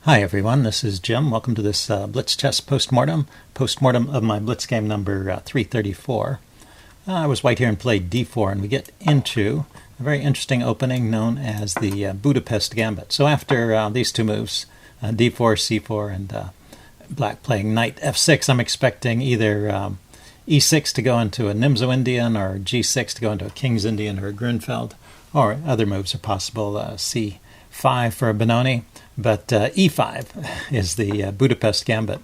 Hi everyone, this is Jim. Welcome to this Blitz chess postmortem of my Blitz game number 334. I was white here and played d4, and we get into a very interesting opening known as the Budapest Gambit. So after these two moves, d4, c4, and black playing knight f6, I'm expecting either e6 to go into a Nimzo Indian, or g6 to go into a King's Indian or a Grunfeld, or other moves are possible, c5 for a Benoni. But e5 is the Budapest Gambit.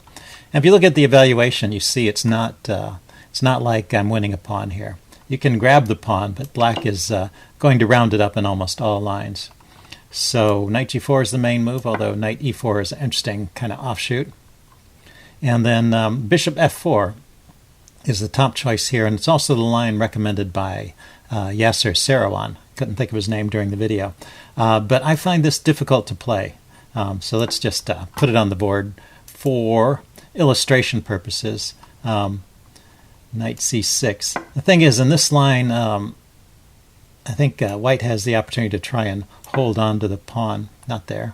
And if you look at the evaluation, you see it's not like I'm winning a pawn here. You can grab the pawn, but black is going to round it up in almost all lines. So knight g4 is the main move, although knight e4 is an interesting kind of offshoot. And then bishop f4 is the top choice here, and it's also the line recommended by Yasser Seirawan. Couldn't think of his name during the video. But I find this difficult to play. So let's just put it on the board for illustration purposes. Knight c6. The thing is, in this line, I think white has the opportunity to try and hold on to the pawn. Not there.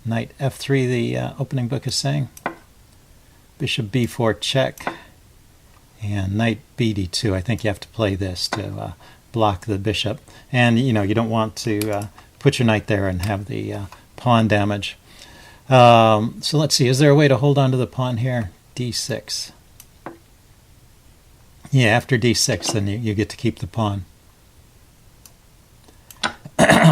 Knight f3, the opening book is saying. Bishop b4 check. And knight bd2. I think you have to play this to block the bishop. And, you don't want to put your knight there and have the pawn damage. So let's see, is there a way to hold on to the pawn here? d6. Yeah, after d6, then you get to keep the pawn.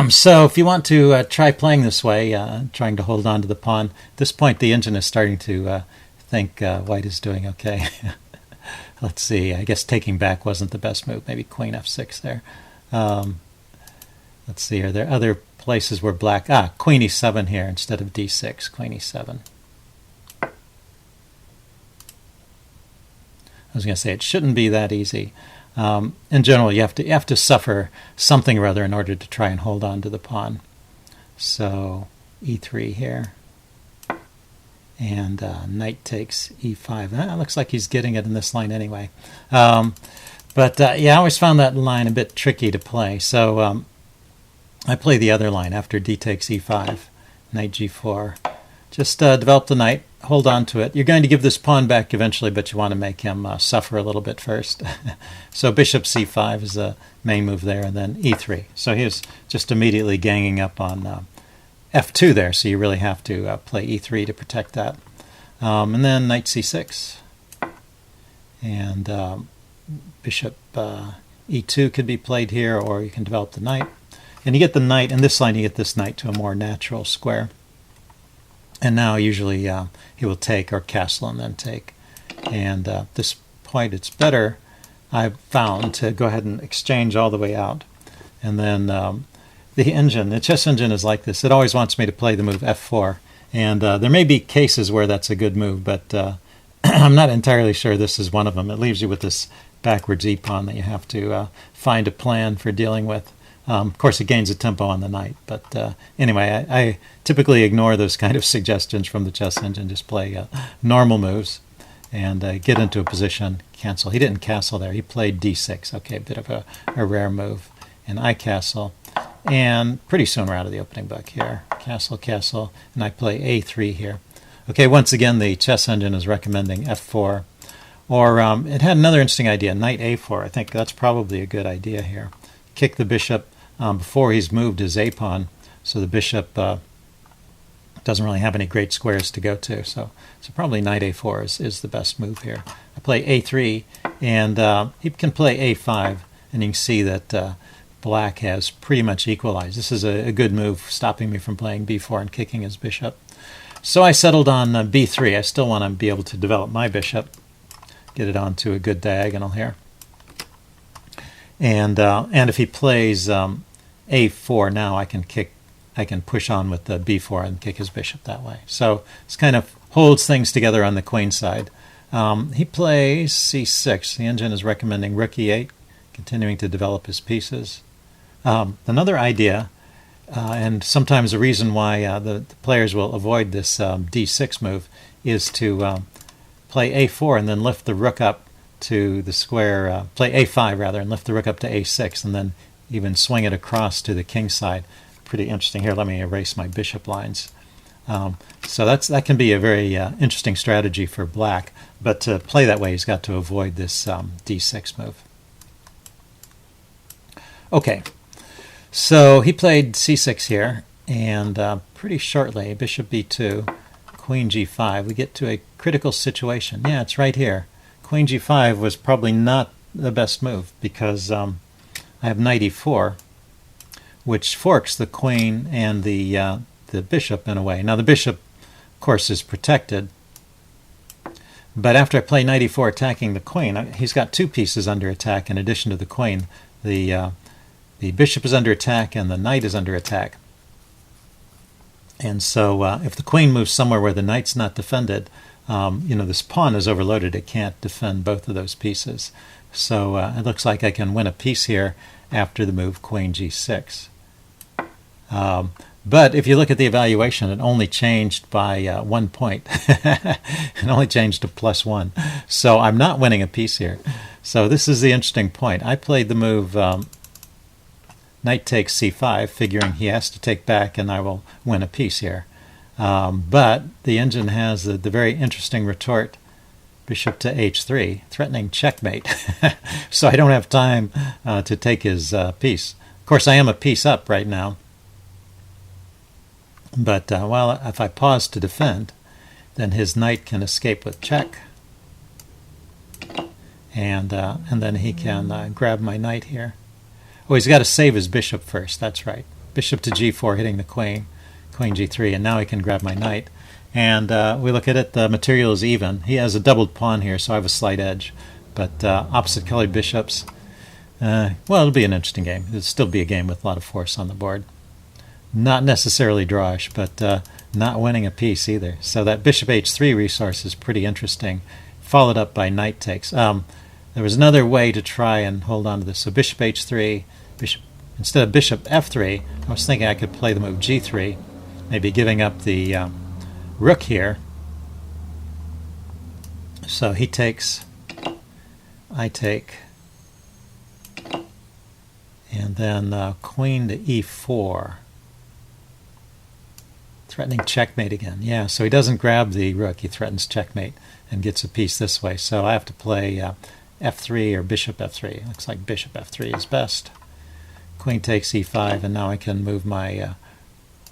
So if you want to try playing this way, trying to hold on to the pawn, at this point the engine is starting to think white is doing okay. Let's see, I guess taking back wasn't the best move. Maybe queen f6 there. Let's see, are there other places where black... queen e7 here instead of d6, queen e7. I was going to say, it shouldn't be that easy. In general, you have to suffer something or other in order to try and hold on to the pawn. So, e3 here. And knight takes e5. It looks like he's getting it in this line anyway. But I always found that line a bit tricky to play. So I play the other line after d takes e5, knight g4. Just develop the knight, hold on to it. You're going to give this pawn back eventually, but you want to make him suffer a little bit first. So bishop c5 is the main move there, and then e3. So he's just immediately ganging up on f2 there, so you really have to play e3 to protect that. And then knight c6. And bishop e2 could be played here, or you can develop the knight. And you get the knight, in this line you get this knight to a more natural square. And now usually he will take or castle and then take. And at this point it's better, I've found, to go ahead and exchange all the way out. And then the chess engine is like this. It always wants me to play the move f4. And there may be cases where that's a good move, but I'm not entirely sure this is one of them. It leaves you with this backwards e-pawn that you have to find a plan for dealing with. Of course, it gains a tempo on the knight. But anyway, I typically ignore those kind of suggestions from the chess engine. Just play normal moves and get into a position, cancel. He didn't castle there. He played d6. Okay, a bit of a rare move. And I castle. And pretty soon we're out of the opening book here. Castle, castle. And I play a3 here. Okay, once again, the chess engine is recommending f4. Or it had another interesting idea, knight a4. I think that's probably a good idea here. Kick the bishop before he's moved his a-pawn, so the bishop doesn't really have any great squares to go to. So probably knight a4 is the best move here. I play a3, and he can play a5, and you can see that black has pretty much equalized. This is a good move, stopping me from playing b4 and kicking his bishop. So I settled on b3. I still want to be able to develop my bishop, get it onto a good diagonal here. And if he plays a4 now, I can push on with the b4 and kick his bishop that way. So this kind of holds things together on the queen side. He plays c6. The engine is recommending rook e8, continuing to develop his pieces. Another idea, and sometimes the reason why the players will avoid this d6 move, is to play a4 and then lift the rook up to the square, play a5 rather, and lift the rook up to a6, and then even swing it across to the king side. Pretty interesting. Here, let me erase my bishop lines. So that can be a very interesting strategy for black. But to play that way, he's got to avoid this d6 move. Okay, so he played c6 here, and pretty shortly, bishop b2, queen g5, we get to a critical situation. Yeah, it's right here. Queen g5 was probably not the best move because I have knight e4, which forks the queen and the bishop in a way. Now the bishop, of course, is protected, but after I play knight e4 attacking the queen, he's got two pieces under attack in addition to the queen. The bishop is under attack and the knight is under attack. And so if the queen moves somewhere where the knight's not defended, this pawn is overloaded. It can't defend both of those pieces. So it looks like I can win a piece here after the move queen g6. But if you look at the evaluation, it only changed by 1 point. It only changed to +1. So I'm not winning a piece here. So this is the interesting point. I played the move knight takes c5, figuring he has to take back and I will win a piece here. But the engine has the very interesting retort, bishop to h3, threatening checkmate. So I don't have time to take his piece. Of course, I am a piece up right now. But, well, if I pause to defend, then his knight can escape with check. And then he can grab my knight here. Oh, he's got to save his bishop first. That's right. Bishop to g4 hitting the queen. Queen g3, and now he can grab my knight. And we look at it, the material is even. He has a doubled pawn here, so I have a slight edge. But opposite colored bishops, well, it'll be an interesting game. It'll still be a game with a lot of force on the board. Not necessarily drawish, but not winning a piece either. So that bishop h3 resource is pretty interesting, followed up by knight takes. There was another way to try and hold on to this. So bishop h3, instead of bishop f3, I was thinking I could play the move g3, maybe giving up the rook here. So he takes, I take, and then queen to e4. Threatening checkmate again. Yeah, so he doesn't grab the rook. He threatens checkmate and gets a piece this way. So I have to play f3 or bishop f3. Looks like bishop f3 is best. Queen takes e5, and now I can move my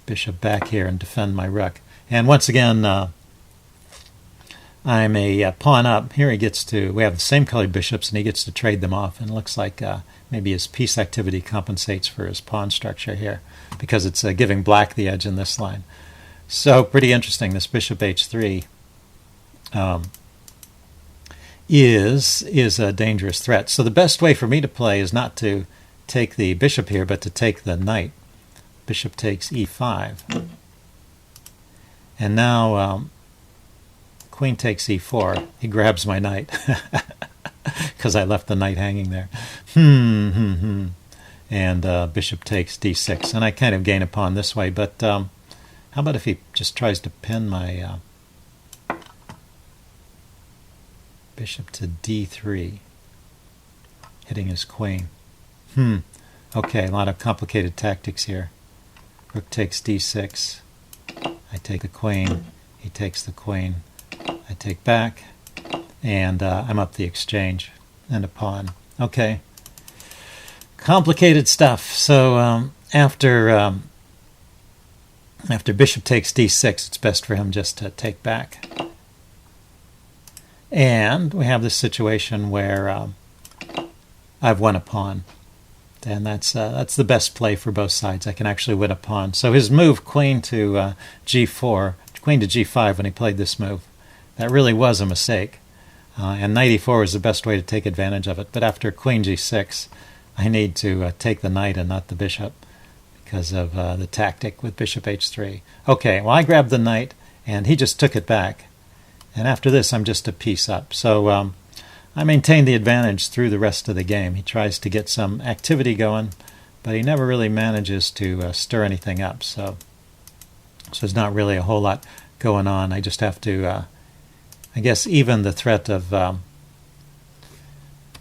bishop back here and defend my rook. And once again, I'm a pawn up. Here he gets to, we have the same colored bishops, and he gets to trade them off. And it looks like maybe his piece activity compensates for his pawn structure here, because it's giving black the edge in this line. So pretty interesting. This bishop h3 is a dangerous threat. So the best way for me to play is not to take the bishop here, but to take the knight. Bishop takes e5. And now queen takes e4. He grabs my knight because I left the knight hanging there. And bishop takes d6. And I kind of gain a pawn this way, but how about if he just tries to pin my bishop to d3, hitting his queen? Okay, a lot of complicated tactics here. Rook takes d6. I take the queen. He takes the queen. I take back. And I'm up the exchange and a pawn. Okay. Complicated stuff. So after bishop takes d6, it's best for him just to take back. And we have this situation where I've won a pawn. And that's the best play for both sides. I can actually win a pawn. So his move, queen to g4, queen to g5, when he played this move, that really was a mistake. And knight e4 is the best way to take advantage of it. But after queen g6, I need to take the knight and not the bishop because of the tactic with bishop h3. Okay, well, I grabbed the knight, and he just took it back. And after this, I'm just a piece up. So I maintain the advantage through the rest of the game. He tries to get some activity going, but he never really manages to stir anything up. So there's not really a whole lot going on. I just have to, I guess, even the threat of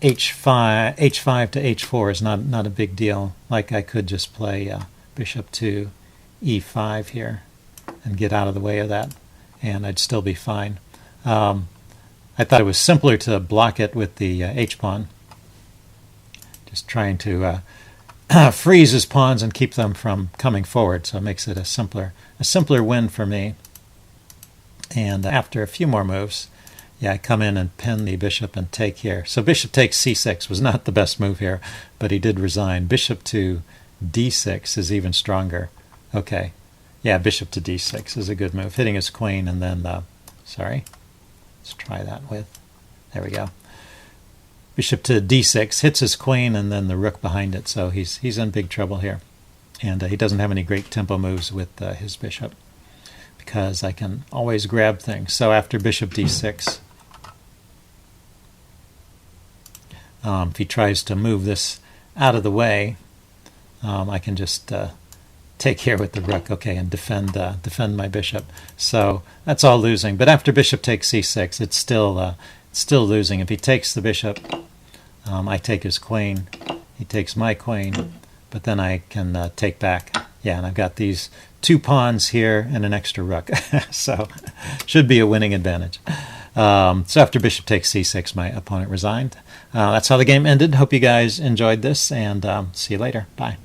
h5 to h4 is not a big deal. Like I could just play bishop to e5 here, and get out of the way of that, and I'd still be fine. I thought it was simpler to block it with the h-pawn, just trying to freeze his pawns and keep them from coming forward, so it makes it a simpler win for me. And after a few more moves, yeah, I come in and pin the bishop and take here. So bishop takes c6 was not the best move here, but he did resign. Bishop to d6 is even stronger. Okay, yeah, bishop to d6 is a good move, hitting his queen, and then, sorry, let's try that with, there we go. Bishop to d6 hits his queen, and then the rook behind it, so he's in big trouble here. And he doesn't have any great tempo moves with his bishop, because I can always grab things. So after bishop d6, if he tries to move this out of the way, I can just take here with the rook, okay, and defend my bishop. So that's all losing. But after bishop takes c6, it's still losing. If he takes the bishop, I take his queen. He takes my queen, but then I can take back. Yeah, and I've got these 2 pawns here and an extra rook, so should be a winning advantage. So after bishop takes c6, my opponent resigned. That's how the game ended. Hope you guys enjoyed this, and see you later. Bye.